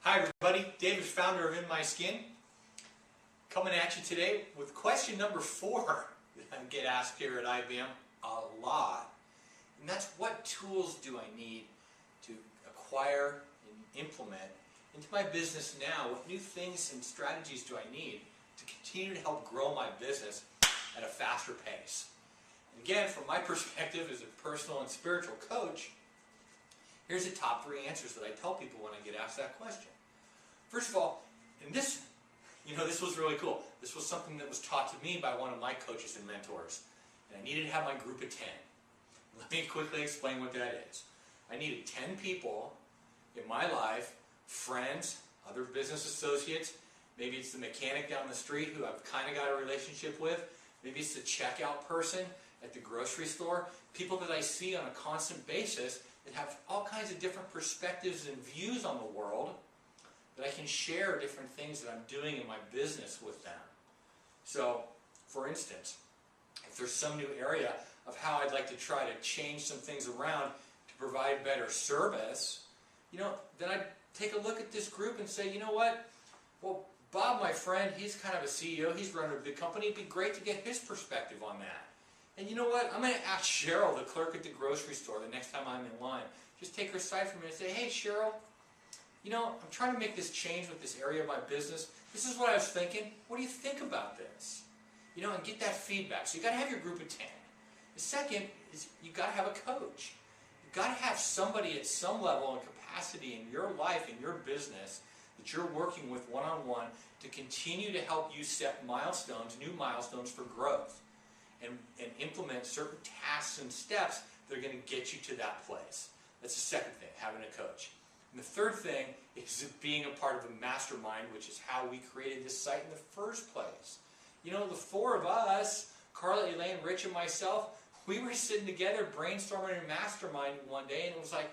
Hi everybody, David, founder of In My Skin, coming at you today with question number 4 that I get asked here at IBM a lot, and that's what tools do I need to acquire and implement into my business now? What new things and strategies do I need to continue to help grow my business at a faster pace? And again, from my perspective as a personal and spiritual coach, here's the top 3 answers that I tell people when I get asked that question. First of all, and this was really cool. This was something that was taught to me by one of my coaches and mentors. And I needed to have my group of 10. Let me quickly explain what that is. I needed 10 people in my life, friends, other business associates. Maybe it's the mechanic down the street who I've kind of got a relationship with. Maybe it's the checkout person at the grocery store. People that I see on a constant basis that have all kinds of different perspectives and views on the world, that I can share different things that I'm doing in my business with them. So, for instance, if there's some new area of how I'd like to try to change some things around to provide better service, then I'd take a look at this group and say, you know what? Well, Bob, my friend, he's kind of a CEO, he's running a big company, it'd be great to get his perspective on that. And you know what? I'm going to ask Cheryl, the clerk at the grocery store, the next time I'm in line, just take her aside for me and say, hey, Cheryl, I'm trying to make this change with this area of my business. This is what I was thinking. What do you think about this? And get that feedback. So you got to have your group of 10. The second is you got to have a coach. You got to have somebody at some level and capacity in your life, in your business, that you're working with one-on-one to continue to help you set milestones, new milestones for growth, and implement certain tasks and steps that are going to get you to that place. That's the second thing, having a coach. And the third thing is being a part of a mastermind, which is how we created this site in the first place. The 4 of us, Carla, Elaine, Rich, and myself, we were sitting together brainstorming in a mastermind one day, and it was like,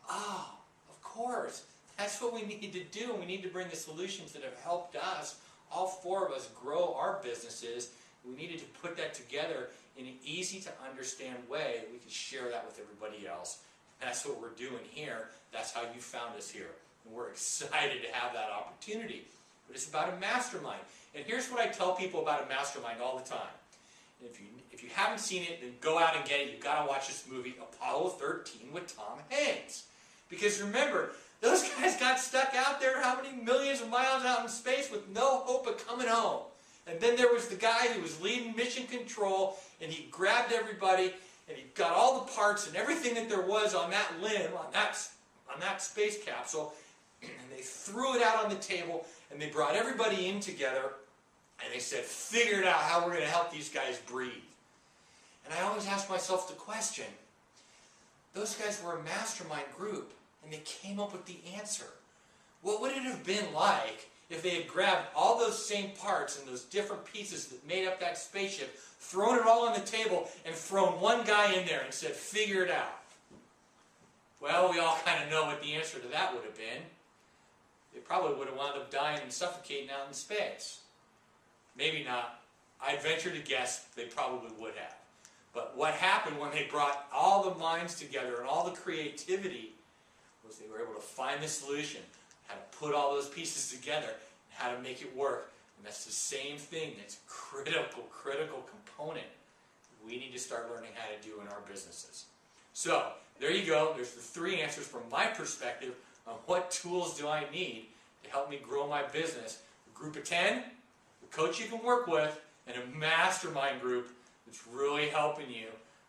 oh, of course, that's what we need to do, and we need to bring the solutions that have helped us, all 4 of us, grow our businesses. We needed to put that together in an easy-to-understand way that we could share that with everybody else. That's what we're doing here. That's how you found us here. And we're excited to have that opportunity. But it's about a mastermind. And here's what I tell people about a mastermind all the time. And if you haven't seen it, then go out and get it. You've got to watch this movie, Apollo 13 with Tom Hanks. Because remember, those guys got stuck out there how many millions of miles out in space with no hope of coming home. And then there was the guy who was leading mission control, and he grabbed everybody, and he got all the parts and everything that there was on that limb, on that space capsule, and they threw it out on the table, and they brought everybody in together, and they said, figure it out how we're going to help these guys breathe. And I always ask myself the question, those guys were a mastermind group, and they came up with the answer. What would it have been like if they had grabbed all those same parts and those different pieces that made up that spaceship, thrown it all on the table, and thrown one guy in there and said, figure it out? Well, we all kind of know what the answer to that would have been. They probably would have wound up dying and suffocating out in space. Maybe not. I'd venture to guess they probably would have. But what happened when they brought all the minds together and all the creativity was they were able to find the solution, how to put all those pieces together, and how to make it work. And that's the same thing that's critical component we need to start learning how to do in our businesses. So, there you go. There's the 3 answers from my perspective on what tools do I need to help me grow my business. A group of 10, a coach you can work with, and a mastermind group that's really helping you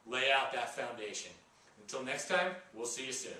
lay out that foundation. Until next time, we'll see you soon.